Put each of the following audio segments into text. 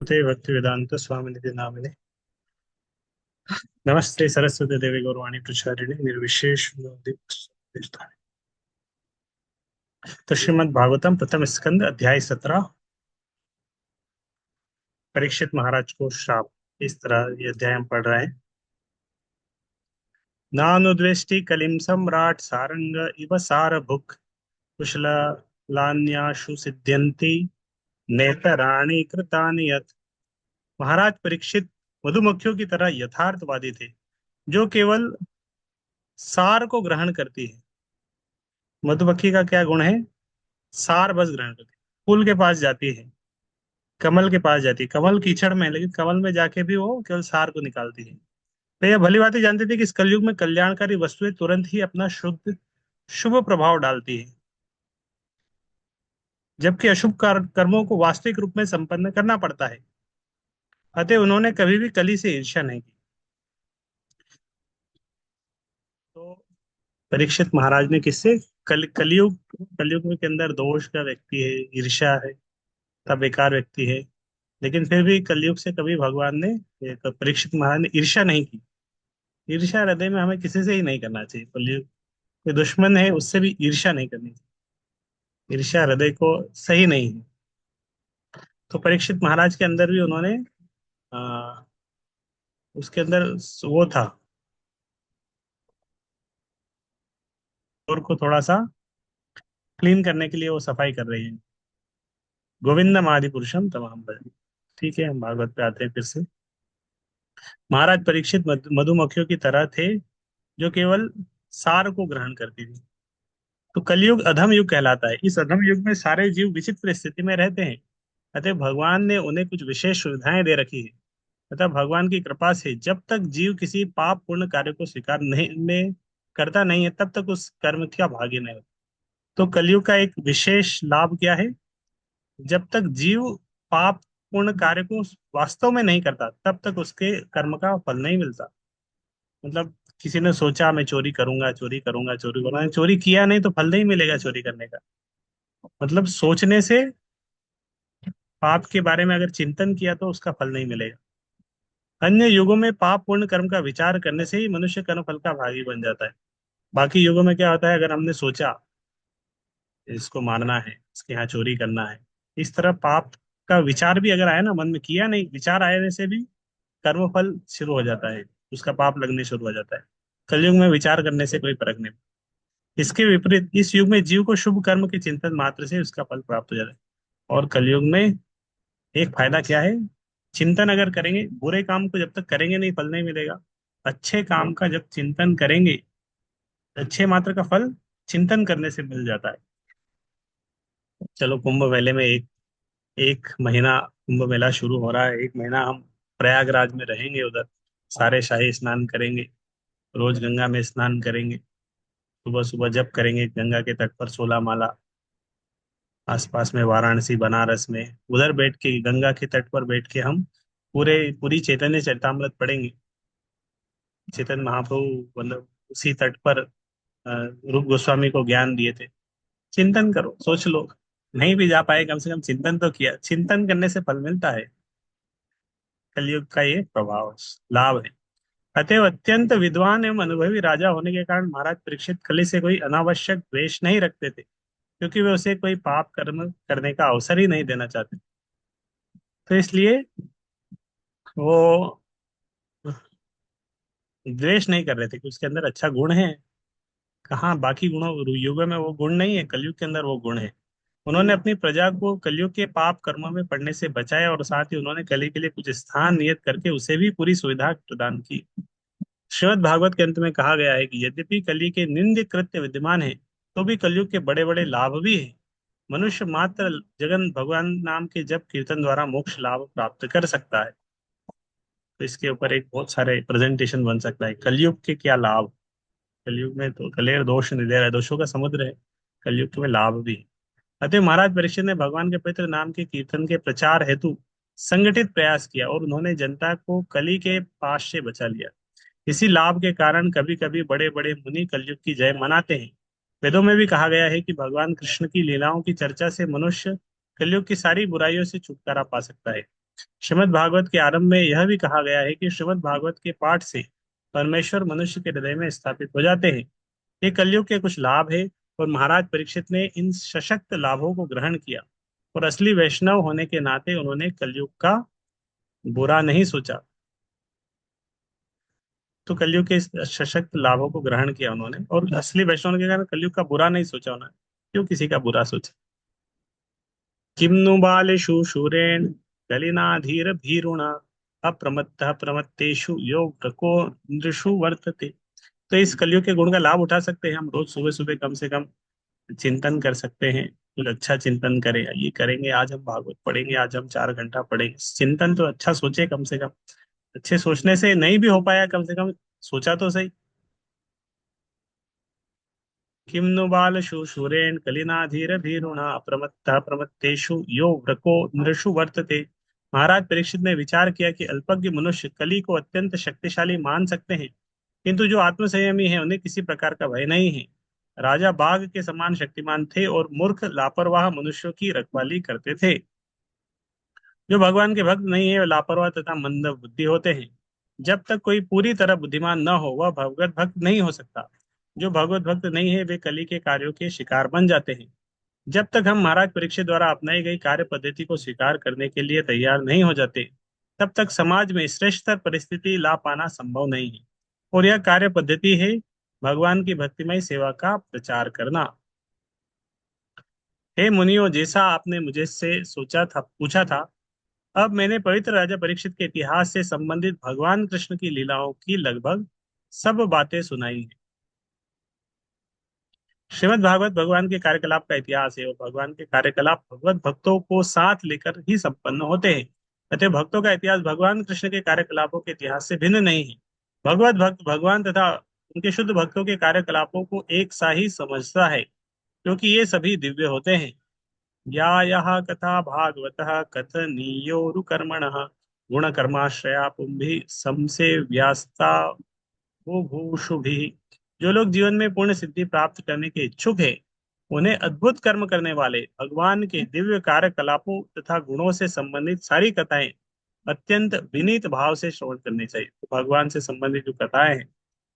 ते भक्ति वेदांत स्वामी निधि नामिने। नमस्ते सरस्वती देवी गौरवाणी प्रचारिणे निर्विशेष तो श्रीमद् भागवतम प्रथम स्कंद अध्याय 17। परीक्षित महाराज को श्राप। इस तरह ये अध्याय हम पढ़ रहे हैं। नानुद्वेष्टि कलिम सम्राट सारंग इव सारभुक् कुशलान्याशु सिद्ध्यन्ति नेतराणि कृतानि यत्। महाराज परीक्षित मधुमक्खियों की तरह यथार्थवादी थे, जो केवल सार को ग्रहण करती है। मधुमक्खी का क्या गुण है? सार बस ग्रहण करती है। फूल के पास जाती है, कमल के पास जाती है, कमल कीचड़ में है, लेकिन कमल में जाके भी वो केवल सार को निकालती है। तो यह भली भांति जानते थे कि इस कलयुग में कल्याणकारी वस्तुएं तुरंत ही अपना शुद्ध शुभ प्रभाव डालती है, जबकि अशुभ कर्मों को वास्तविक रूप में संपन्न करना पड़ता है। अतः उन्होंने कभी भी कली से ईर्ष्या नहीं की। तो परीक्षित महाराज ने किससे? कलयुग कलयुग में के अंदर दोष का व्यक्ति है, ईर्ष्या है, तब बेकार व्यक्ति है। लेकिन फिर भी कलयुग से कभी भगवान ने, परीक्षित महाराज ने ईर्ष्या नहीं की। ईर्ष्या हृदय में हमें किसी से ही नहीं करना चाहिए। कलयुग कोई दुश्मन है उससे भी ईर्ष्या नहीं करनी चाहिए। ईर्ष्या हृदय को सही नहीं है। तो परीक्षित महाराज के अंदर भी उन्होंने आ, उसके अंदर वो था, और को थोड़ा सा क्लीन करने के लिए वो सफाई कर रही है। गोविंदम आदि पुरुषम तमाम भजन। ठीक है, हम भागवत पे आते हैं फिर से। महाराज परीक्षित मधुमक्खियों की तरह थे, जो केवल सार को ग्रहण करती थी। तो कलयुग अधम युग कहलाता है। इस अधम युग में सारे जीव विचित्र स्थिति में रहते हैं। अतः भगवान ने उन्हें कुछ विशेष सुविधाएं दे रखी है। अतः भगवान की कृपा से जब तक जीव किसी पाप पूर्ण कार्य को स्वीकार नहीं में करता नहीं है, तब तक उस कर्म का भागी नहीं होता। तो कलयुग का एक विशेष लाभ क्या है? जब तक जीव पाप पूर्ण कार्य को वास्तव में नहीं करता, तब तक उसके कर्म का फल नहीं मिलता। मतलब किसी ने सोचा मैं चोरी करूंगा, चोरी करूंगा, चोरी करूंगा, चोरी किया नहीं तो फल नहीं मिलेगा चोरी करने का। मतलब सोचने से, पाप के बारे में अगर चिंतन किया तो उसका फल नहीं मिलेगा। अन्य युगों में पाप पूर्ण कर्म का विचार करने से ही मनुष्य कर्म फल का भागी बन जाता है। बाकी युगों में क्या होता है? अगर हमने सोचा इसको मारना है, इसके यहाँ चोरी करना है, इस तरह पाप का विचार भी अगर आया ना मन में, किया नहीं, विचार आने से भी कर्म फल शुरू हो जाता है, उसका पाप लगने शुरू हो जाता है। कलयुग में विचार करने से कोई फर्क नहीं। इसके विपरीत इस युग में जीव को शुभ कर्म के चिंतन मात्र से उसका फल प्राप्त हो जाता है। और कलयुग में एक फायदा क्या है? चिंतन अगर करेंगे, बुरे काम को जब तक करेंगे नहीं, फल नहीं मिलेगा। अच्छे काम का जब चिंतन करेंगे, अच्छे मात्र का फल चिंतन करने से मिल जाता है। चलो, कुंभ मेले में एक एक महीना कुंभ मेला शुरू हो रहा है। एक महीना हम प्रयागराज में रहेंगे, उधर सारे शाही स्नान करेंगे, रोज गंगा में स्नान करेंगे, सुबह सुबह जप करेंगे गंगा के तट पर 16 माला। आसपास में वाराणसी, बनारस में उधर बैठ के, गंगा के तट पर बैठ के हम पूरी चैतन्य चरितामृत पढ़ेंगे। चैतन्य महाप्रभु मतलब उसी तट पर रूप गोस्वामी को ज्ञान दिए थे। चिंतन करो, सोच लो। नहीं भी जा पाए, कम से कम चिंतन तो किया। चिंतन करने से फल मिलता है। कलयुग का ये प्रभाव, लाभ है। अतएव अत्यंत विद्वान एवं अनुभवी राजा होने के कारण महाराज परीक्षित कली से कोई अनावश्यक द्वेष नहीं रखते थे, क्योंकि वे उसे कोई पाप कर्म करने का अवसर ही नहीं देना चाहते। तो इसलिए वो द्वेष नहीं कर रहे थे कि उसके अंदर अच्छा गुण है। कहाँ बाकी गुणों युगों में वो गुण नहीं है, कलयुग के अंदर वो गुण है। उन्होंने अपनी प्रजा को कलयुग के पाप कर्मों में पड़ने से बचाया, और साथ ही उन्होंने कली के लिए कुछ स्थान नियत करके उसे भी पूरी सुविधा प्रदान की। श्रीमद् भागवत के अंत में कहा गया है कि यद्यपि कली के निंद्य कृत्य विद्यमान है, तो भी कलयुग के बड़े बड़े लाभ भी है। मनुष्य मात्र जगन भगवान नाम के जप कीर्तन द्वारा मोक्ष लाभ प्राप्त कर सकता है। तो इसके ऊपर एक बहुत सारे प्रेजेंटेशन बन सकता है, कलयुग के क्या लाभ। कलयुग में तो कलेर दोष निधेर है, दोषों का समुद्र है। कलयुग में लाभ भी है। अतः महाराज परीक्षित ने भगवान के पवित्र नाम के कीर्तन के प्रचार हेतु संगठित प्रयास किया, और उन्होंने जनता को कली के पाश से बचा लिया। इसी लाभ के कारण कभी कभी बड़े बड़े मुनि कलयुग की जय मनाते हैं। वेदों में भी कहा गया है कि भगवान कृष्ण की लीलाओं की चर्चा से मनुष्य कलयुग की सारी बुराइयों से छुटकारा पा सकता है। श्रीमद् भागवत के आरंभ में यह भी कहा गया है कि श्रीमद् भागवत के पाठ से परमेश्वर मनुष्य के हृदय में स्थापित हो जाते हैं। ये कलयुग के कुछ लाभ है, और महाराज परीक्षित ने इन सशक्त लाभों को ग्रहण किया, और असली वैष्णव होने के नाते उन्होंने कलयुग का बुरा नहीं सोचा। तो कलयुग के इस सशक्त लाभों को ग्रहण किया उन्होंने, और असली वैष्णव होने के कारण कलयुग का बुरा नहीं सोचा उन्होंने। क्यों किसी का बुरा सोचा? किम नु बालेषु शूरेण कलिनाधीर भीरुणा अप्रमत्तः प्रमत्तेषु यो व्रको नृषु वर्तते। तो इस कलयुग के गुण का लाभ उठा सकते हैं हम। रोज सुबह सुबह कम से कम चिंतन कर सकते हैं। कुछ अच्छा चिंतन करें, ये करेंगे, आज हम भागवत पढ़ेंगे, आज हम 4 घंटा पढ़ेंगे। चिंतन तो अच्छा सोचे कम से कम। अच्छे सोचने से नहीं भी हो पाया, कम से कम सोचा तो सही। किम नु बाल शूरेण कलिनाधीर भीरुणा प्रमत्तः प्रमत्तेषु यो व्रको नृषु वर्तते। महाराज परीक्षित ने विचार किया कि अल्पज्ञ मनुष्य कली को अत्यंत शक्तिशाली मान सकते हैं, किंतु जो आत्मसंयमी है उन्हें किसी प्रकार का भय नहीं है। राजा बाघ के समान शक्तिमान थे, और मूर्ख लापरवाह मनुष्यों की रखवाली करते थे। जो भगवान के भक्त नहीं है वे लापरवाह तथा मंद बुद्धि होते हैं। जब तक कोई पूरी तरह बुद्धिमान न हो वह भगवत भक्त नहीं हो सकता। जो भगवत भक्त नहीं है वे कली के कार्यों के शिकार बन जाते हैं। जब तक हम महाराज परीक्षित द्वारा अपनाई गई कार्य पद्धति को स्वीकार करने के लिए तैयार नहीं हो जाते, तब तक समाज में श्रेष्ठतर परिस्थिति ला पाना संभव नहीं है। और यह कार्य पद्धति है भगवान की भक्तिमय सेवा का प्रचार करना। हे मुनियों, जैसा आपने मुझे से सोचा था, पूछा था, अब मैंने पवित्र राजा परीक्षित के इतिहास से संबंधित भगवान कृष्ण की लीलाओं की लगभग सब बातें सुनाई हैं। श्रीमद् भागवत भगवान के कार्यकलाप का इतिहास है, और भगवान के कार्यकलाप भगवत भक्तों को साथ लेकर ही संपन्न होते हैं। अतः भक्तों का इतिहास भगवान कृष्ण के कार्यकलापों के इतिहास से भिन्न नहीं है। भगवत भक्त भगवान तथा उनके शुद्ध भक्तों के कार्यकलापों को एक सा ही समझता है, क्योंकि ये सभी दिव्य होते हैं। या यः कथा भागवतः कथनीयोरुकर्मणः गुणकर्माश्रया पुंभिः संसेव्यास्ता भूभूषुभिः। जो लोग जीवन में पूर्ण सिद्धि प्राप्त करने के इच्छुक हैं, उन्हें अद्भुत कर्म करने वाले भगवान के दिव्य कार्यकलापों तथा गुणों से संबंधित सारी कथाएं अत्यंत विनीत भाव से श्रवण करनी चाहिए। तो भगवान से संबंधित जो कथाएं हैं,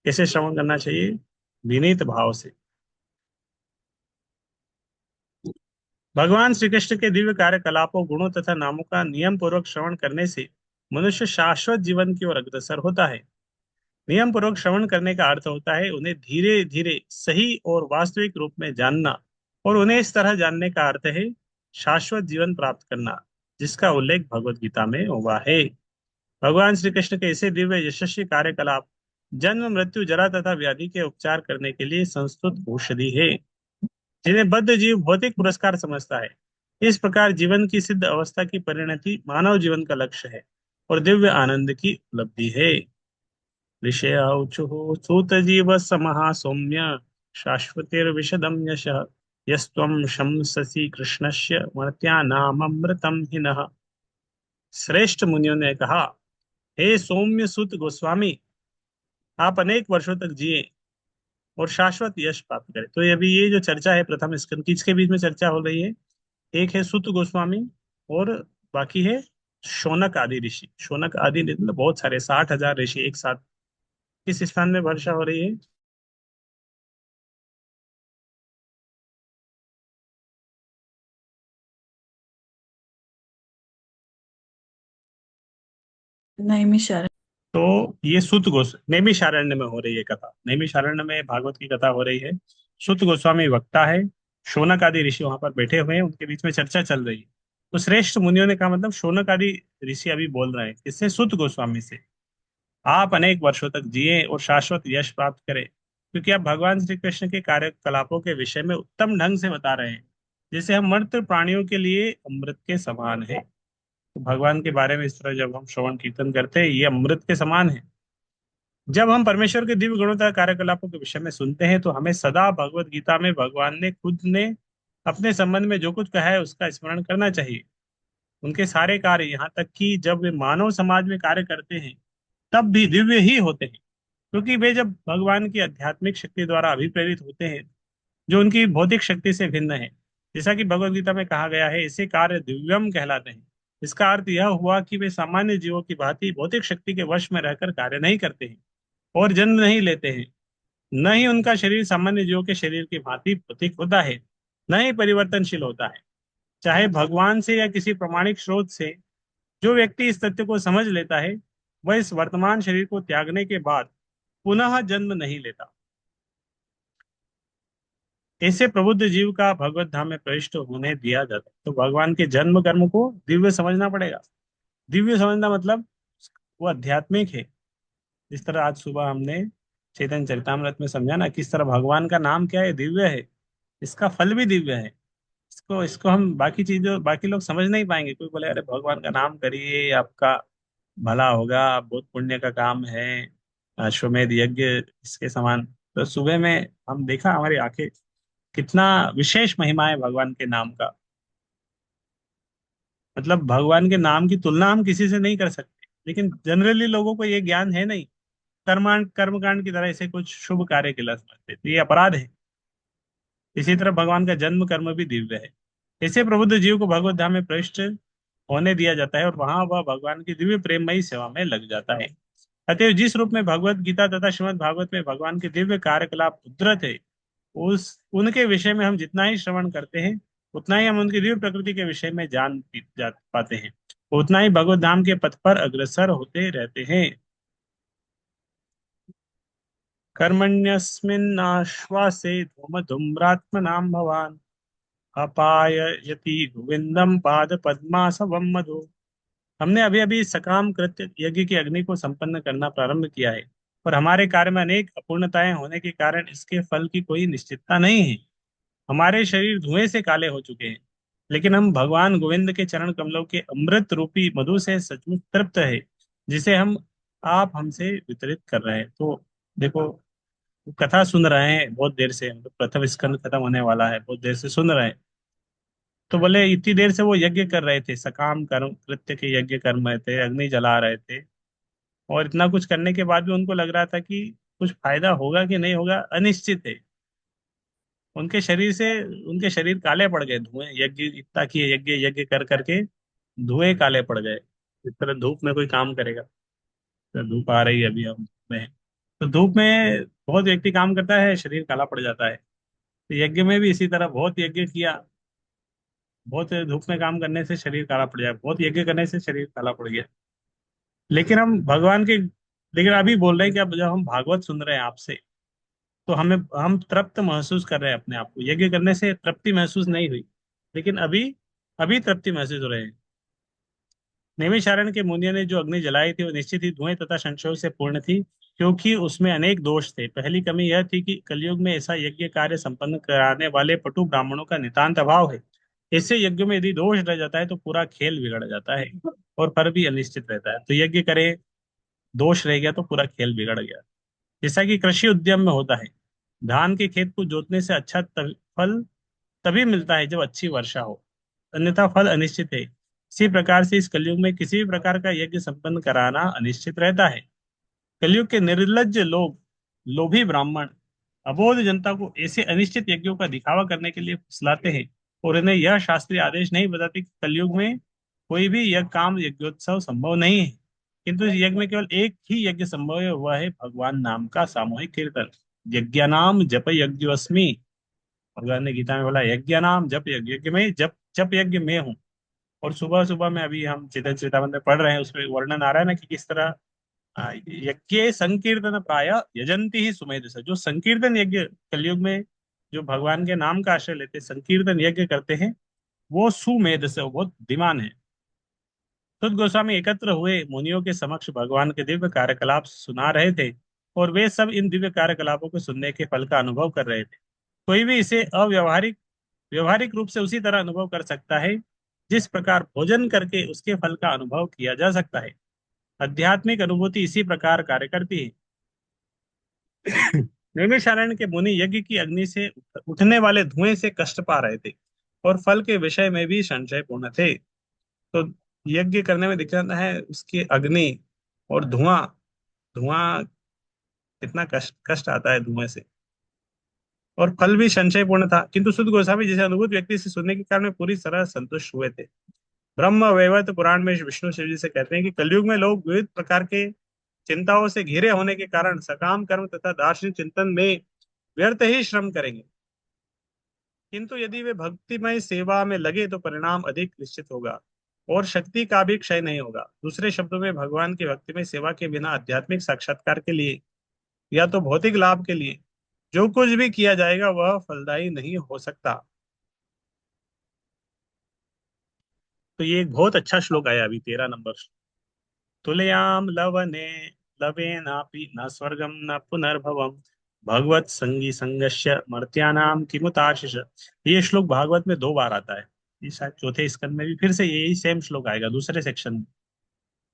कैसे श्रवण करना चाहिए? विनीत भाव से। भगवान श्री कृष्ण के दिव्य कार्यकलापों, गुणों तथा नामों का नियम पूर्वक श्रवण करने से मनुष्य शाश्वत जीवन की ओर अग्रसर होता है। नियम पूर्वक श्रवण करने का अर्थ होता है उन्हें धीरे धीरे सही और वास्तविक रूप में जानना, और उन्हें इस तरह जानने का अर्थ है शाश्वत जीवन प्राप्त करना, जिसका उल्लेख भगवत गीता में हुआ है। भगवान श्री कृष्ण के ऐसे दिव्य यशस्वी कार्यकलाप जन्म मृत्यु जरा तथा व्याधि के उपचार करने के लिए संस्तुत औषधि है, जिन्हें बद्ध जीव भौतिक पुरस्कार समझता है। इस प्रकार जीवन की सिद्ध अवस्था की परिणति मानव जीवन का लक्ष्य है, और दिव्य आनंद की उपलब्धि है। ऋषयौचुः सूत जीव समः सौम्य शाश्वतिर्विशदं यशः यस्त्वं शंससि कृष्णस्य मर्त्यानाममृतं हिनः। श्रेष्ठ मुनियों ने कहा, हे सौम्य सुत गोस्वामी, आप अनेक वर्षों तक जिए और शाश्वत यश प्राप्त करें। तो अभी ये जो चर्चा है प्रथम स्कंद की, इसके बीच में चर्चा हो रही है। एक है सुत गोस्वामी, और बाकी है शौनक आदि ऋषि। शौनक आदि मतलब बहुत सारे 60,000 ऋषि एक साथ किस स्थान में वर्षा हो रही है? नैमिषारण्य। तो ये सुत गोस्व नैमिषारण्य में हो रही है कथा। नैमिषारण्य में भागवत की कथा हो रही है। सुत गोस्वामी वक्ता है, शौनक आदि ऋषि वहां पर बैठे हुए हैं, उनके बीच में चर्चा चल रही है। तो श्रेष्ठ मुनियों ने कहा, मतलब शौनक आदि ऋषि अभी बोल रहे हैं किससे? सुत गोस्वामी से। आप अनेक वर्षों तक जिए और शाश्वत यश प्राप्त करें, क्योंकि आप भगवान श्री कृष्ण के कार्यकलापों के विषय में उत्तम ढंग से बता रहे हैं, जैसे हम मर्त प्राणियों के लिए अमृत के समान है। तो भगवान के बारे में इस तरह जब हम श्रवण कीर्तन करते हैं, ये अमृत के समान है। जब हम परमेश्वर के दिव्य गुणों तथा कार्यकलापों के विषय में सुनते हैं, तो हमें सदा भगवत गीता में भगवान ने खुद ने अपने संबंध में जो कुछ कहा है उसका स्मरण करना चाहिए। उनके सारे कार्य, यहाँ तक कि जब वे मानव समाज में कार्य करते हैं, तब भी दिव्य ही होते हैं, क्योंकि वे जब भगवान की आध्यात्मिक शक्ति द्वारा अभिप्रेरित होते हैं, जो उनकी भौतिक शक्ति से भिन्न है। जैसा कि भगवत गीता में कहा गया है, ऐसे कार्य दिव्यम कहलाते हैं। इसका अर्थ यह हुआ कि वे सामान्य जीवों की भांति भौतिक शक्ति के वश में रहकर कार्य नहीं करते हैं और जन्म नहीं लेते हैं। न ही उनका शरीर सामान्य जीवों के शरीर की भांति भौतिक होता है, न ही परिवर्तनशील होता है। चाहे भगवान से या किसी प्रमाणिक स्रोत से जो व्यक्ति इस तथ्य को समझ लेता है, वह इस वर्तमान शरीर को त्यागने के बाद पुनः जन्म नहीं लेता। ऐसे प्रबुद्ध जीव का भगवत धाम में प्रविष्ट होने दिया जाता है। तो भगवान के जन्म कर्म को दिव्य समझना पड़ेगा। दिव्य समझना मतलब वो आध्यात्मिक है। जिस तरह आज सुबह हमने चैतन्य चरितामृत में समझा ना, किस तरह भगवान का नाम क्या है, दिव्य है। इसका फल भी दिव्य है। इसको इसको हम बाकी चीजों, बाकी लोग समझ नहीं पाएंगे। कोई बोले अरे भगवान का नाम करिए, आपका भला होगा, बहुत पुण्य का काम है, अश्वमेध यज्ञ इसके समान। तो सुबह में हम देखा, हमारी आंखें, कितना विशेष महिमा है भगवान के नाम का। मतलब भगवान के नाम की तुलना हम किसी से नहीं कर सकते, लेकिन जनरली लोगों को ये ज्ञान है नहीं। कर्मकांड की तरह इसे कुछ शुभ कार्य के लिए समझते हैं। तो ये अपराध है। इसी तरह भगवान का जन्म कर्म भी दिव्य है। ऐसे प्रबुद्ध जीव को भगवत धाम में प्रविष्ट होने दिया जाता है और वहां वह भगवान की दिव्य प्रेममयी सेवा में लग जाता है। अतएव जिस रूप में भगवत गीता तथा श्रीमद् भागवत में भगवान के दिव्य कार्यकलाप उद्धृत है, उस उनके विषय में हम जितना ही श्रवण करते हैं, उतना ही हम उनकी दिव्य प्रकृति के विषय में जा पाते हैं, उतना ही भगवत धाम के पथ पर अग्रसर होते रहते हैं। कर्मण्यस्मिन्नाश्वासे धूमधूम्रात्मनां भवान् अपाययति गोविंदम पाद पद्मासवम मधु। हमने अभी अभी सकाम कृत्य यज्ञ की अग्नि को संपन्न करना प्रारंभ किया है, और हमारे कार्य में अनेक अपूर्णताएं होने के कारण इसके फल की कोई निश्चितता नहीं है। हमारे शरीर धुएं से काले हो चुके हैं, लेकिन हम भगवान गोविंद के चरण कमलों के अमृत रूपी मधु से सचमुच तृप्त है, जिसे हम आप हमसे वितरित कर रहे हैं। तो देखो, कथा सुन रहे हैं बहुत देर से, मतलब प्रथम स्कंद खत्म होने वाला है, बहुत देर से सुन रहे हैं। तो बोले इतनी देर से वो यज्ञ कर रहे थे, सकाम कर्म कृत्य के यज्ञ कर्म रहे थे, अग्नि जला रहे थे, और इतना कुछ करने के बाद भी उनको लग रहा था कि कुछ फायदा होगा कि नहीं होगा, अनिश्चित है। उनके शरीर से उनके शरीर काले पड़ गए, धुएं, यज्ञ इतना किए, यज्ञ यज्ञ कर करके धुएं काले पड़ गए। इस तरह धूप में कोई काम करेगा, तो धूप आ रही है अभी हम में, तो धूप में बहुत व्यक्ति काम करता है, शरीर काला पड़ जाता है। तो यज्ञ में भी इसी तरह बहुत यज्ञ किया, बहुत धूप में काम करने से शरीर काला पड़ जाए, बहुत यज्ञ करने से शरीर काला पड़ गया। लेकिन हम भगवान के, लेकिन अभी बोल रहे हैं कि अब जब हम भागवत सुन रहे हैं आपसे, तो हम तृप्त महसूस कर रहे हैं अपने आप को। यज्ञ करने से तृप्ति महसूस नहीं हुई, लेकिन अभी अभी तृप्ति महसूस हो रहे हैं। नैमिषारण्य के मुनियों ने जो अग्नि जलाई थी वो निश्चित ही धुएं तथा संशयों से पूर्ण थी, क्योंकि उसमें अनेक दोष थे। पहली कमी यह थी कि कलयुग में ऐसा यज्ञ कार्य संपन्न कराने वाले पटु ब्राह्मणों का नितांत अभाव है। ऐसे यज्ञ में यदि दोष रह जाता है तो पूरा खेल बिगड़ जाता है और फल भी अनिश्चित रहता है। तो यज्ञ करे, दोष रह गया तो पूरा खेल बिगड़ गया। जैसा कि कृषि उद्यम में होता है, धान के खेत को जोतने से अच्छा फल तभी मिलता है जब अच्छी वर्षा हो, अन्यथा फल अनिश्चित है। इसी प्रकार से इस कलयुग में किसी भी प्रकार का यज्ञ संपन्न कराना अनिश्चित रहता है। कलयुग के निर्लज्ज लोग, लोभी ब्राह्मण अबोध जनता को ऐसे अनिश्चित यज्ञों का दिखावा करने के लिए फुसलाते हैं, और इन्हें यह शास्त्रीय आदेश नहीं बताते कि कलयुग में कोई भी यज्ञ काम यज्ञोत्सव संभव नहीं है, किंतु इस यज्ञ में केवल एक ही यज्ञ संभव है, वह है भगवान नाम का सामूहिक कीर्तन। यज्ञानाम जप यज्ञोस्मि। भगवान ने गीता में बोला यज्ञ नाम जप यज्ञ, यज्ञ में जप जप यज्ञ में हूँ। और सुबह सुबह में अभी हम चेतन चेतावन में पढ़ रहे हैं, उसमें वर्णन आ रहा है ना कि किस तरह यज्ञ संकीर्तन प्राय यजंती ही सुमेध से, जो संकीर्तन यज्ञ कलयुग में जो भगवान के नाम का आश्रय लेते संकीर्तन यज्ञ करते हैं, वो सुमेध से, वो बहुत धीमान है। सुत गोस्वामी एकत्र हुए मुनियों के समक्ष भगवान के दिव्य कार्यकलाप सुना रहे थे, और वे सब इन दिव्य कार्यकलापों को सुनने के फल का अनुभव कर रहे थे। कोई भी इसे अव्यवहारिक व्यवहारिक रूप से उसी तरह अनुभव कर सकता है जिस प्रकार भोजन करके उसके फल का अनुभव किया जा सकता है। आध्यात्मिक अनुभूति इसी प्रकार कार्य करती है। नैमिषारण्य के मुनि यज्ञ की अग्नि से उठने वाले धुएं से कष्ट पा रहे थे, और फल के विषय में भी संशय पूर्ण थे। तो यज्ञ करने में दिक्कत है उसकी अग्नि और धुआं। धुआं, कितना कष्ट कष्ट आता है धुएं से, और फल भी संशयपूर्ण था। किंतु शुद्ध गोस्वामी जैसे अनुभूत व्यक्ति से सुनने के कारण वे पूरी तरह संतुष्ट हुए थे। ब्रह्म वैवर्त पुराण में विष्णु शिव जी से कहते हैं कि कलयुग में लोग विविध प्रकार के चिंताओं से घिरे होने के कारण सकाम कर्म तथा दार्शनिक चिंतन में व्यर्थ ही श्रम करेंगे, किंतु यदि वे भक्तिमय सेवा में लगे तो परिणाम अधिक निश्चित होगा और शक्ति का भी क्षय नहीं होगा। दूसरे शब्दों में भगवान की भक्तिमय सेवा के बिना आध्यात्मिक साक्षात्कार के लिए या तो भौतिक लाभ के लिए जो कुछ भी किया जाएगा वह फलदायी नहीं हो सकता। तो ये एक बहुत अच्छा श्लोक आया अभी 13 नंबर। तुलयाम लवने लवेनापि न स्वर्गम न पुनर्भवम भगवत संगी संगस्य मर्त्यानाम किमुताशिष। ये श्लोक भागवत में 2 बार आता है। ये शायद चौथे स्कंद में भी फिर से यही सेम श्लोक आएगा दूसरे सेक्शन में।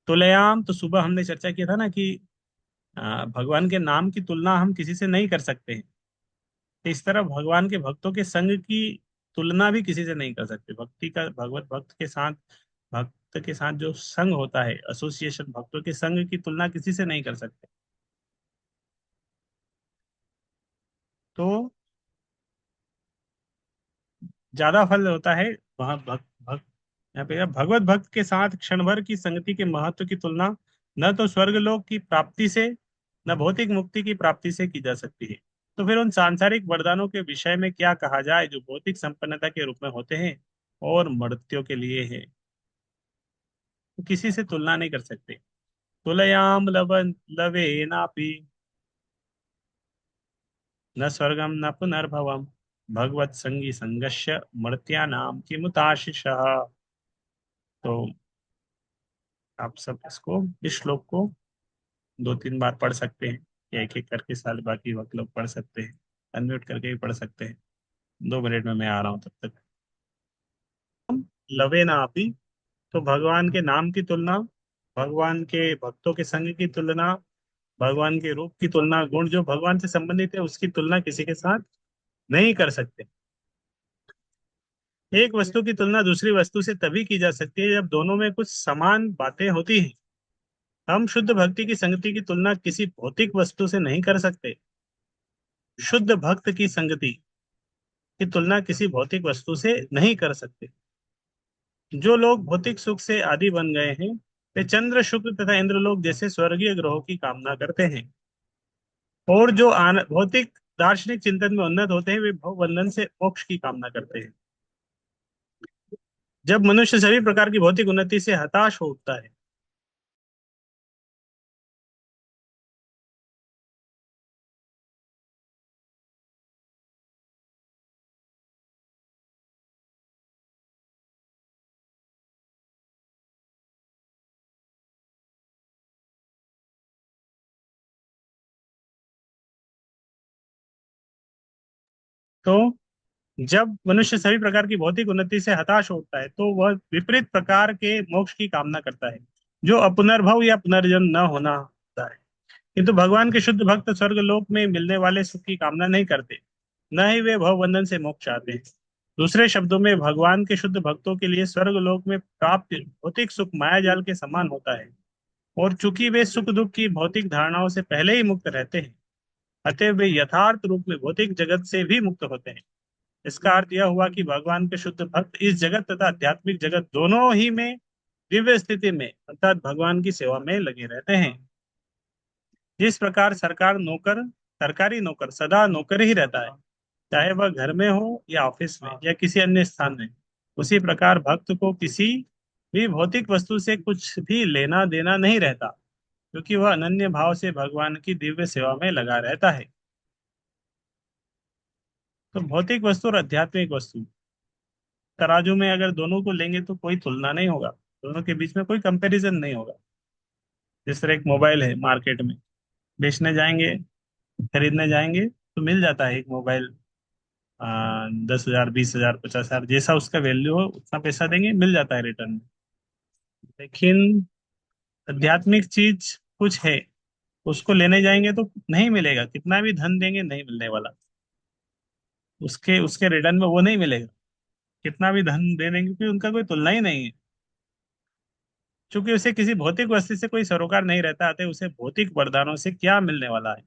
तुलयाम, तो सुबह हमने चर्चा किया था ना कि भगवान के नाम की तुलना हम किसी से नहीं कर सकते हैं। तो इस तरह भगवान के भक्तों के संग की तुलना भी किसी से नहीं कर सकते। भक्ति का भगवत भक्त के साथ जो संग होता है, एसोसिएशन, भक्तों के संग की तुलना किसी से नहीं कर सकते। तो ज्यादा फल होता है वहां भक्त भक्त यहाँ पे भगवत भक्त के साथ क्षण भर की संगति के महत्व की तुलना न तो स्वर्गलोक की प्राप्ति से न भौतिक मुक्ति की प्राप्ति से की जा सकती है। तो फिर उन सांसारिक वरदानों के विषय में क्या कहा जाए जो भौतिक संपन्नता के रूप में होते हैं और मर्त्यों के लिए है, तो किसी से तुलना नहीं कर सकते। तुलयाम लवन लवे नापि न स्वर्गम न पुनर्भवम भगवत संगी संगस्य मर्त्या नाम किमुताशिषः। तो आप सब इसको, इस श्लोक को 2-3 बार पढ़ सकते हैं या एक एक करके साल बाकी वक्त लोग पढ़ सकते हैं। अनम्यूट करके भी पढ़ सकते हैं। 2 मिनट में मैं आ रहा हूँ तब तक। लवे ना आपी, तो भगवान के नाम की तुलना, भगवान के भक्तों के संग की तुलना, भगवान के रूप की तुलना, गुण जो भगवान से संबंधित है उसकी तुलना किसी के साथ नहीं कर सकते। एक वस्तु की तुलना दूसरी वस्तु से तभी की जा सकती है जब दोनों में कुछ समान बातें होती हैं। हम शुद्ध भक्ति की संगति की तुलना किसी भौतिक वस्तु से नहीं कर सकते। शुद्ध भक्त की संगति की तुलना किसी भौतिक वस्तु से नहीं कर सकते। जो लोग भौतिक सुख से आदी बन गए हैं वे चंद्र, शुक्र तथा इंद्रलोक जैसे स्वर्गीय ग्रहों की कामना करते हैं, और जो भौतिक दार्शनिक चिंतन में उन्नत होते हैं वे भवबंधन से मोक्ष की कामना करते हैं। जब मनुष्य सभी प्रकार की भौतिक उन्नति से हताश हो उठता है, तो जब मनुष्य सभी प्रकार की भौतिक उन्नति से हताश होता है तो वह विपरीत प्रकार के मोक्ष की कामना करता है जो अपुनर्भव या पुनर्जन्म न होना होता है। किंतु भगवान के शुद्ध भक्त स्वर्ग लोक में मिलने वाले सुख की कामना नहीं करते, न ही वे भव बंधन से मोक्ष चाहते हैं। दूसरे शब्दों में भगवान के शुद्ध भक्तों के लिए स्वर्ग लोक में प्राप्त भौतिक सुख माया जाल के समान होता है, और चूंकि वे सुख दुख की भौतिक धारणाओं से पहले ही मुक्त रहते हैं अतः वे यथार्थ रूप में भौतिक जगत से भी मुक्त होते हैं। इसका अर्थ यह हुआ कि भगवान के शुद्ध भक्त इस जगत तथा आध्यात्मिक जगत दोनों ही में दिव्य स्थिति में अर्थात भगवान की सेवा में लगे रहते हैं। जिस प्रकार सरकारी नौकर सदा नौकर ही रहता है, चाहे वह घर में हो या ऑफिस में या किसी अन्य स्थान में, उसी प्रकार भक्त को किसी भी भौतिक वस्तु से कुछ भी लेना देना नहीं रहता, क्योंकि वह अनन्य भाव से भगवान की दिव्य सेवा में लगा रहता है। तो भौतिक वस्तु और आध्यात्मिक वस्तु तराजू में अगर दोनों को लेंगे तो कोई तुलना नहीं होगा, दोनों के बीच में कोई कंपैरिजन नहीं होगा। जिस तरह एक मोबाइल है, मार्केट में बेचने जाएंगे, खरीदने जाएंगे तो मिल जाता है एक मोबाइल 10,000, 20,000, 50,000, जैसा उसका वैल्यू हो उतना पैसा देंगे मिल जाता है रिटर्न में। लेकिन आध्यात्मिक चीज कुछ है, उसको लेने जाएंगे तो नहीं मिलेगा, कितना भी धन देंगे नहीं मिलने वाला, उसके उसके रिटर्न में वो नहीं मिलेगा। कितना भी धन दे देंगे क्योंकि उनका कोई तुलना ही नहीं है। क्योंकि उसे किसी भौतिक वस्तु से कोई सरोकार नहीं रहता, अतः उसे भौतिक वरदानों से क्या मिलने वाला है,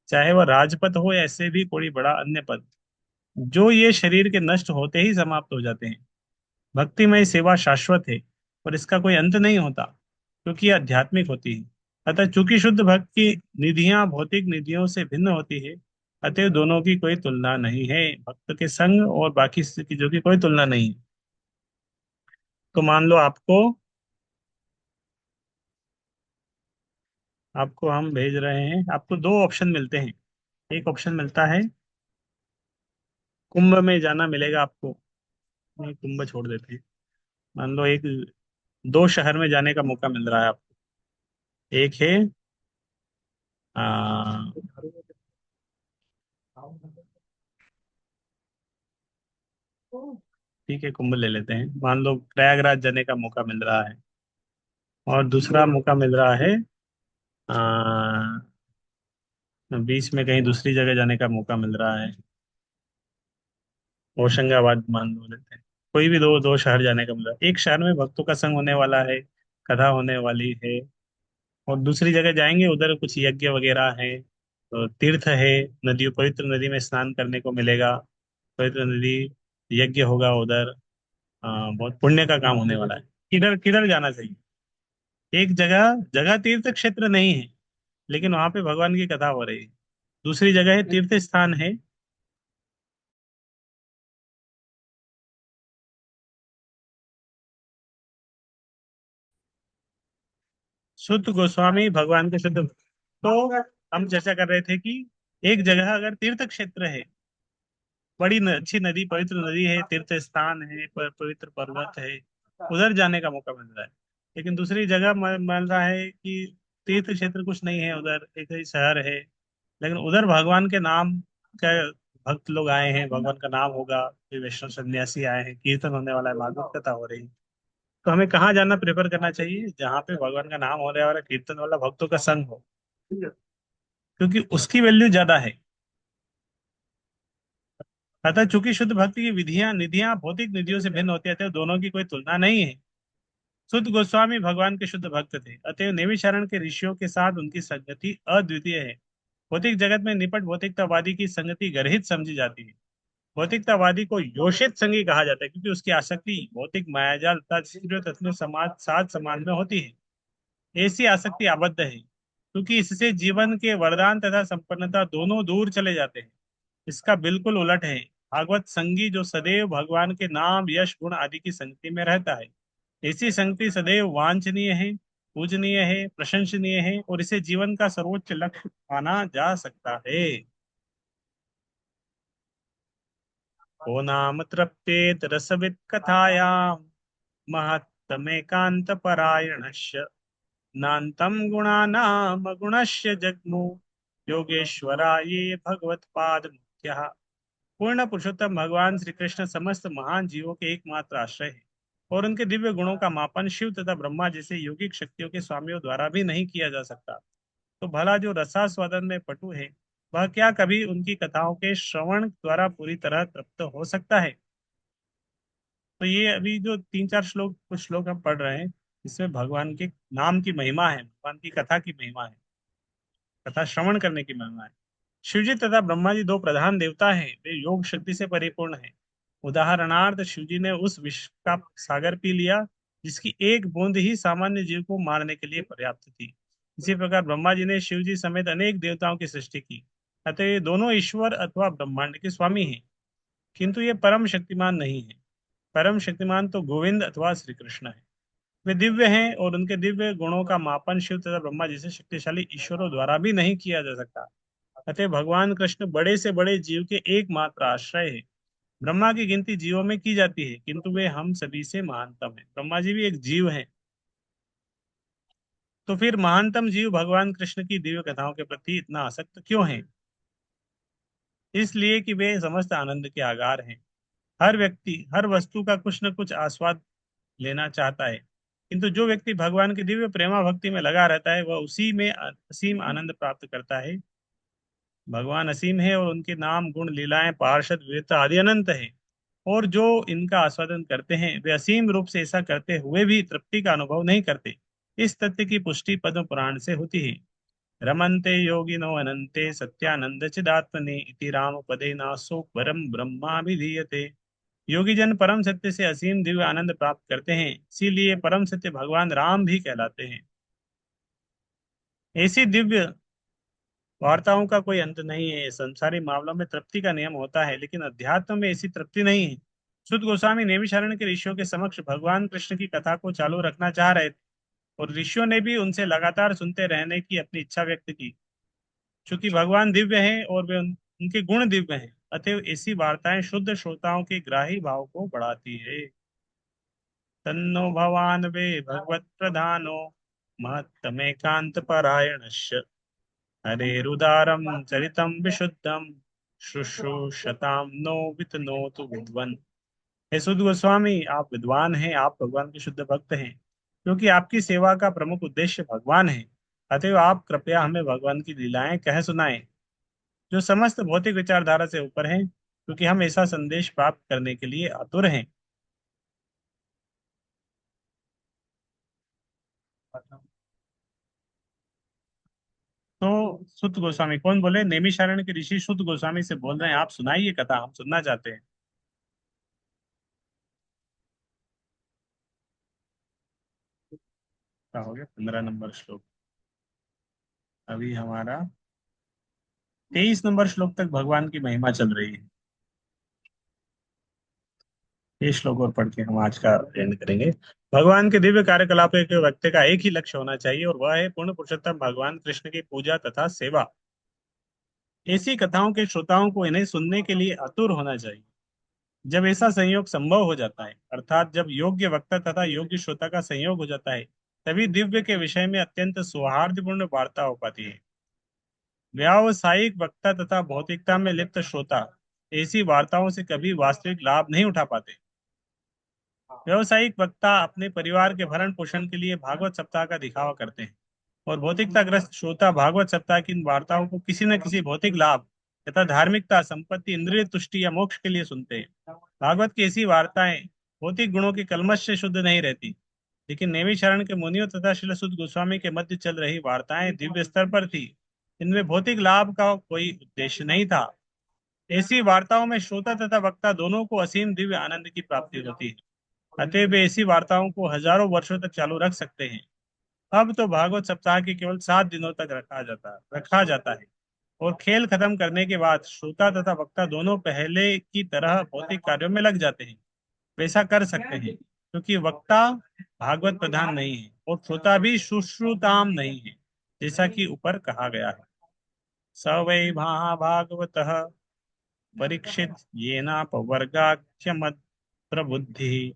चाहे वह राजपद हो या ऐसे भी कोई बड़ा अन्य पद, जो ये शरीर के नष्ट होते ही समाप्त हो जाते हैं। भक्तिमय सेवा शाश्वत है, और इसका कोई अंत नहीं होता, क्योंकि ये आध्यात्मिक होती है। अतः चूंकि शुद्ध भक्त की निधियां भौतिक निधियों से भिन्न होती है, अतः दोनों की कोई तुलना नहीं है। भक्त के संग और बाकी चीजों की कोई तुलना नहीं है। तो मान लो आपको आपको हम भेज रहे हैं, आपको दो ऑप्शन मिलते हैं। एक ऑप्शन मिलता है कुंभ में जाना मिलेगा आपको। नहीं, कुंभ छोड़ देते हैं। मान लो एक दो शहर में जाने का मौका मिल रहा है आपको। एक है आ, ठीक है, कुंभ ले लेते हैं। मान लो प्रयागराज जाने का मौका मिल रहा है, और दूसरा मौका मिल रहा है आ, बीच में कहीं दूसरी जगह जाने का मौका मिल रहा है। होशंगाबाद मान लो लेते हैं। कोई भी दो दो शहर जाने का मिल रहा है। एक शहर में भक्तों का संग होने वाला है, कथा होने वाली है, और दूसरी जगह जाएंगे उधर कुछ यज्ञ वगैरह है, तो तीर्थ है, नदी, पवित्र नदी में स्नान करने को मिलेगा। पवित्र नदी, यज्ञ होगा उधर। बहुत पुण्य का काम होने वाला है। किधर किधर जाना चाहिए? एक जगह, जगह तीर्थ क्षेत्र नहीं है, लेकिन वहां पे भगवान की कथा हो रही है। दूसरी जगह है, तीर्थ स्थान है। शुद्ध गोस्वामी भगवान के शुद्ध, तो हम चर्चा कर रहे थे कि एक जगह अगर तीर्थ क्षेत्र है, बड़ी अच्छी नदी, पवित्र नदी है, तीर्थ स्थान है, पवित्र पर्वत है, उधर जाने का मौका मिल रहा है। लेकिन दूसरी जगह मिल रहा है कि तीर्थ क्षेत्र कुछ नहीं है, उधर एक ही शहर है, लेकिन उधर भगवान के नाम का भक्त लोग आए हैं, भगवान का नाम होगा, कोई वैष्णव सन्यासी आए हैं, कीर्तन होने वाला है, भागवत कथा हो रही है। तो हमें कहाँ जाना प्रेफर करना चाहिए? जहाँ पे भगवान का नाम हो रहा है और कीर्तन वाला भक्तों का संग हो, क्योंकि उसकी वैल्यू ज्यादा है। अतः चूंकि शुद्ध भक्ति की विधियां निधियां भौतिक निधियों से भिन्न होती है, अतः दोनों की कोई तुलना नहीं है। शुद्ध गोस्वामी भगवान के शुद्ध भक्त थे, अतएव नैमिषारण्य के ऋषियों के साथ उनकी संगति अद्वितीय है। भौतिक जगत में निपट भौतिकतावादी की संगति गर्हित समझी जाती है। भौतिकतावादी को योषित संगी कहा जाता है, क्योंकि उसकी आसक्ति भौतिक मायाजाल तथा स्थिर तत्व समाज साथ समाज में होती है। ऐसी आसक्ति आबद्ध है, क्योंकि इससे जीवन के वरदान तथा संपन्नता दोनों दूर चले जाते हैं। इसका बिल्कुल उलट है भागवत संगी, जो सदैव भगवान के नाम, यश, गुण आदि की संगति में रहता है। ऐसी संगति सदैव वांछनीय है, पूजनीय है, प्रशंसनीय है, और इसे जीवन का सर्वोच्च लक्ष्य माना जा सकता है। को नाम तृप्येत रसवित् कथायां महत्तमेकांत परायणस्य नान्तं गुणानाम गुणस्य जग्मु योगेश्वराये भगवत्पाद मुख्यः। पूर्ण पुरुषोत्तम भगवान श्री कृष्ण समस्त महान जीवों के एकमात्र आश्रय है, और उनके दिव्य गुणों का मापन शिव तथा ब्रह्मा जैसे योगिक शक्तियों के स्वामियों द्वारा भी नहीं किया जा सकता। तो भला जो रसास्वादन में पटु है, वह क्या कभी उनकी कथाओं के श्रवण द्वारा पूरी तरह तृप्त हो सकता है? तो ये अभी जो तीन चार श्लोक, कुछ श्लोक हम पढ़ रहे हैं, इसमें भगवान के नाम की महिमा है, भगवान की कथा की महिमा है, कथा श्रवण करने की महिमा है। शिवजी तथा ब्रह्मा जी दो प्रधान देवता हैं, वे योग शक्ति से परिपूर्ण हैं। उदाहरणार्थ शिवजी ने उस विष का सागर पी लिया जिसकी एक बूंद ही सामान्य जीव को मारने के लिए पर्याप्त थी। इसी प्रकार ब्रह्मा जी ने शिवजी समेत अनेक देवताओं की सृष्टि की। अतः ये दोनों ईश्वर अथवा ब्रह्मांड के स्वामी हैं, किंतु ये परम शक्तिमान नहीं है। परम शक्तिमान तो गोविंद अथवा श्री कृष्ण है। वे दिव्य हैं, और उनके दिव्य गुणों का मापन शिव तथा ब्रह्मा जैसे शक्तिशाली ईश्वरों द्वारा भी नहीं किया जा सकता। अतः भगवान कृष्ण बड़े से बड़े जीव के एकमात्र आश्रय है। ब्रह्मा की गिनती जीवों में की जाती है, किंतु वे हम सभी से महानतम है। ब्रह्मा जी भी एक जीव है। तो फिर महानतम जीव भगवान कृष्ण की दिव्य कथाओं के प्रति इतना आसक्त क्यों है? इसलिए कि वे समस्त आनंद के आगार हैं। हर व्यक्ति हर वस्तु का कुछ न कुछ आस्वाद लेना चाहता है, किंतु जो व्यक्ति भगवान की दिव्य प्रेमा भक्ति में लगा रहता है, वह उसी में असीम आनंद प्राप्त करता है। भगवान असीम है, और उनके नाम, गुण, लीलाएं, पार्षद, वीरता आदि अनंत है। और जो इनका आस्वादन करते हैं, वे असीम रूप से ऐसा करते हुए भी तृप्ति का अनुभव नहीं करते। इस तथ्य की पुष्टि पद्म पुराण से होती है। रमन्ते योगिनो अनंते सत्यानंद चिदात्मने इति राम पदे नासो परम ब्रह्माभिधीयते। योगी जन परम सत्य से असीम दिव्य आनंद प्राप्त करते हैं, इसीलिए परम सत्य भगवान राम भी कहलाते हैं। ऐसी दिव्य वार्ताओं का कोई अंत नहीं है। संसारी मामलों में तृप्ति का नियम होता है, लेकिन अध्यात्म में ऐसी तृप्ति नहीं है। शुद्ध गोस्वामी नैमिषारण्य के ऋषियों के समक्ष भगवान कृष्ण की कथा को चालू रखना चाह रहे थे, और ऋषियों ने भी उनसे लगातार सुनते रहने की अपनी इच्छा व्यक्त की। चूंकि भगवान दिव्य हैं और उनके गुण दिव्य हैं, अतएव ऐसी वार्ताएं शुद्ध श्रोताओं के ग्राही भाव को बढ़ाती है। तन्नो भवान वे भगवत प्रधानो महत्तमेकांत परायणस्य हरेरुदारं चरितं विशुद्धं शुश्रूषतां नो वितनोतु विद्वन्। हे सुध गोस्वामी, आप विद्वान हैं, आप भगवान के शुद्ध भक्त हैं। क्योंकि आपकी सेवा का प्रमुख उद्देश्य भगवान है, अतएव आप कृपया हमें भगवान की लीलाएं कह सुनाएं, जो समस्त भौतिक विचारधारा से ऊपर हैं, क्योंकि हम ऐसा संदेश प्राप्त करने के लिए आतुर हैं। तो सुत गोस्वामी कौन बोले? नैमिषारण्य के ऋषि सुत गोस्वामी से बोल रहे हैं, आप सुनाइए कथा, हम सुनना चाहते हैं। क्या हो गया? 15 नंबर श्लोक। अभी हमारा 23 नंबर श्लोक तक भगवान की महिमा चल रही है। ये श्लोक और पढ़ के हम आज का एंड करेंगे। भगवान के दिव्य कार्यकलापों के व्यक्ति का एक ही लक्ष्य होना चाहिए, और वह है पूर्ण पुरुषोत्तम भगवान कृष्ण की पूजा तथा सेवा। ऐसी कथाओं के श्रोताओं को इन्हें सुनने के लिए आतुर होना चाहिए। जब ऐसा संयोग संभव हो जाता है, अर्थात जब योग्य वक्ता तथा योग्य श्रोता का संयोग हो जाता है, तभी दिव्य के विषय में अत्यंत सौहार्दपूर्ण वार्ता हो पाती है। व्यावसायिक वक्ता तथा भौतिकता में लिप्त श्रोता ऐसी वार्ताओं से कभी वास्तविक लाभ नहीं उठा पाते। व्यावसायिक वक्ता अपने परिवार के भरण पोषण के लिए भागवत सप्ताह का दिखावा करते हैं, और भौतिकताग्रस्त श्रोता भागवत सप्ताह की इन वार्ताओं को किसी न किसी भौतिक लाभ तथा धार्मिकता, संपत्ति, इंद्रिय तुष्टि या मोक्ष के लिए सुनते हैं। भागवत की ऐसी वार्ताएं भौतिक गुणों के कलमश से शुद्ध नहीं रहती, लेकिन नैमिषारण्य के मुनियों तथा श्रील सुद गोस्वामी के मध्य चल रही वार्ताएं दिव्य स्तर पर थी। इनमें भौतिक लाभ का कोई उद्देश्य नहीं था। ऐसी वार्ताओं में श्रोता तथा वक्ता दोनों को असीम दिव्य आनंद की प्राप्ति होती है। अतः वे ऐसी वार्ताओं को हजारों वर्षों तक चालू रख सकते हैं। अब तो भागवत सप्ताह के केवल 7 दिनों तक रखा जाता है, और खेल खत्म करने के बाद श्रोता तथा वक्ता दोनों पहले की तरह भौतिक कार्यों में लग जाते हैं। वैसा कर सकते हैं, क्योंकि वक्ता भागवत प्रधान नहीं है और श्रोता भी सुश्रुताम नहीं है, जैसा कि ऊपर कहा गया है। स वै महाभागवत परीक्षित येनापवर्गाख्यमत् प्रबुद्धि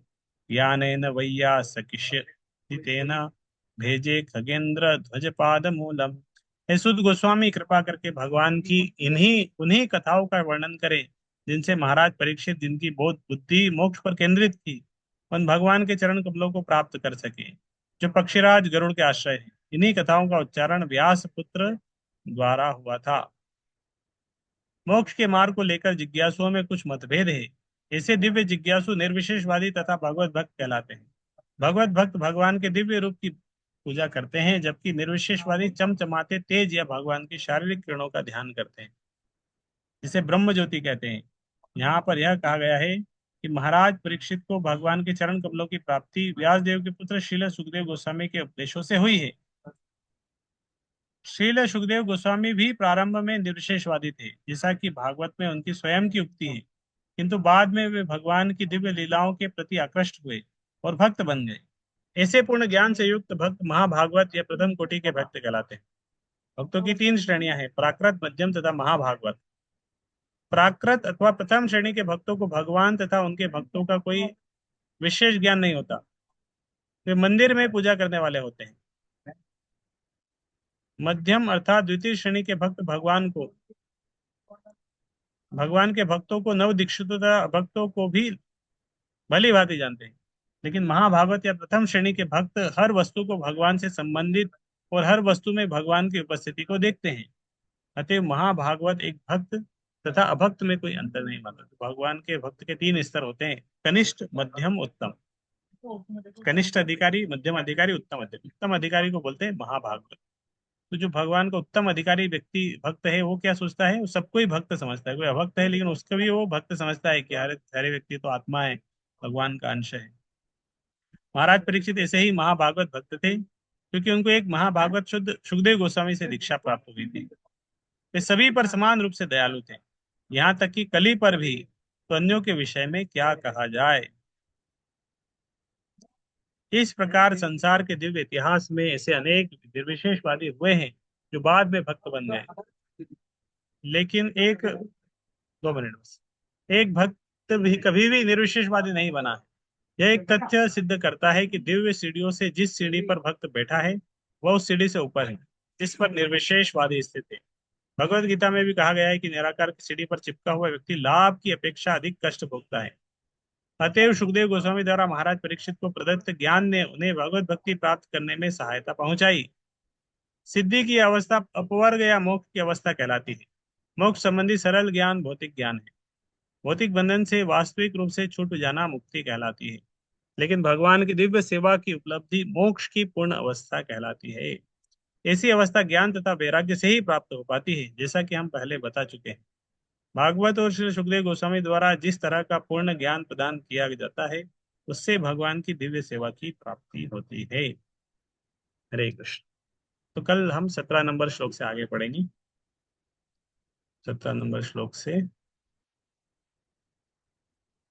ज्ञानेन वैयासकिशेन भेजे खगेंद्र ध्वज पाद मूलम। हे सुद गोस्वामी, कृपा करके भगवान की इन्हीं उन्हीं कथाओं का वर्णन करें, जिनसे महाराज परीक्षित, जिनकी बहुत बुद्धि मोक्ष पर केंद्रित थी, उन भगवान के चरण कमलों को प्राप्त कर सके, जो पक्षीराज गरुड़ के आश्रय है। इन्हीं कथाओं का उच्चारण व्यास पुत्र द्वारा हुआ था। मोक्ष के मार्ग को लेकर जिज्ञासुओं में कुछ मतभेद है। ऐसे दिव्य जिज्ञासु निर्विशेषवादी तथा भगवत भक्त कहलाते हैं। भगवत भक्त भगवान के दिव्य रूप की पूजा करते हैं, जबकि निर्विशेषवादी चमचमाते तेज या भगवान की शारीरिक किरणों का ध्यान करते हैं, जिसे ब्रह्म ज्योति कहते हैं। यहाँ पर यह कहा गया है कि महाराज परीक्षित को भगवान के चरण कमलों की प्राप्ति व्यास देव के पुत्र श्रील सुखदेव गोस्वामी के उपदेशों से हुई है। श्रील सुखदेव गोस्वामी भी प्रारंभ में निर्विशेषवादी थे, जैसा कि भागवत में उनकी स्वयं की उक्ति है, किंतु बाद में वे भगवान की दिव्य लीलाओं के प्रति आकृष्ट हुए और भक्त बन गए। ऐसे पूर्ण ज्ञान से युक्त भक्त महाभागवत या प्रथम कोटि के भक्त कहलाते हैं। भक्तों की 3 श्रेणियां हैं: प्राकृत, मध्यम तथा महाभागवत। प्राकृत अथवा प्रथम श्रेणी के भक्तों को भगवान तथा उनके भक्तों का कोई विशेष ज्ञान नहीं होता। वे मंदिर में पूजा करने वाले होते हैं। मध्यम अर्थात द्वितीय श्रेणी के भक्त भगवान के भक्तों को, नव दीक्षितों तथा भक्तों को भी भली भांति जानते हैं। लेकिन महाभागवत या प्रथम श्रेणी के भक्त हर वस्तु को भगवान से संबंधित और हर वस्तु में भगवान की उपस्थिति को देखते हैं। अतः महाभागवत एक भक्त तथा अभक्त में कोई अंतर नहीं मानता। तो भगवान के भक्त के 3 स्तर होते हैं: कनिष्ठ, मध्यम, उत्तम। कनिष्ठ अधिकारी, मध्यम अधिकारी, उत्तम अधिकारी। उत्तम अधिकारी को बोलते हैं महाभागवत। तो जो भगवान का उत्तम अधिकारी व्यक्ति भक्त है वो क्या सोचता है, वो सबको ही भक्त समझता है। कोई अभक्त है लेकिन उसको भी वो भक्त समझता है कि अरे सारे व्यक्ति तो आत्मा है, भगवान का अंश है। महाराज परीक्षित ऐसे ही महाभागवत भक्त थे, क्योंकि उनको एक महाभागवत शुद्ध सुखदेव गोस्वामी से दीक्षा प्राप्त हुई थी। वे सभी पर समान रूप से दयालु थे, यहाँ तक कि कली पर भी। तो अन्यों के विषय में क्या कहा जाए। इस प्रकार संसार के दिव्य इतिहास में ऐसे अनेक निर्विशेषवादी हुए हैं जो बाद में भक्त बन गए। लेकिन एक, 2 मिनट बस, एक भक्त भी कभी भी निर्विशेषवादी नहीं बना है। यह एक तथ्य सिद्ध करता है कि दिव्य सीढ़ियों से जिस सीढ़ी पर भक्त बैठा है वह उस सीढ़ी से ऊपर है जिस पर निर्विशेषवादी स्थित है। भगवत गीता में भी कहा गया है कि निराकार की सीढ़ी पर चिपका हुआ व्यक्ति लाभ की अपेक्षा अधिक कष्ट भोगता है। अतएव सुखदेव गोस्वामी द्वारा महाराज परीक्षित को प्रदत्त ज्ञान ने उन्हें भगवत भक्ति प्राप्त करने में सहायता पहुंचाई। सिद्धि की अवस्था अपवर्ग या मोक्ष की अवस्था कहलाती है। मोक्ष संबंधी सरल ज्ञान भौतिक ज्ञान है। भौतिक बंधन से वास्तविक रूप से छूट जाना मुक्ति कहलाती है। लेकिन भगवान की दिव्य सेवा की उपलब्धि मोक्ष की पूर्ण अवस्था कहलाती है। ऐसी अवस्था ज्ञान तथा वैराग्य से ही प्राप्त हो पाती है, जैसा कि हम पहले बता चुके हैं। भागवत और श्री सुखदेव गोस्वामी द्वारा जिस तरह का पूर्ण ज्ञान प्रदान किया जाता है उससे भगवान की दिव्य सेवा की प्राप्ति होती है। हरे कृष्ण। तो कल हम 17 नंबर श्लोक से आगे पढ़ेंगे। 17 नंबर श्लोक से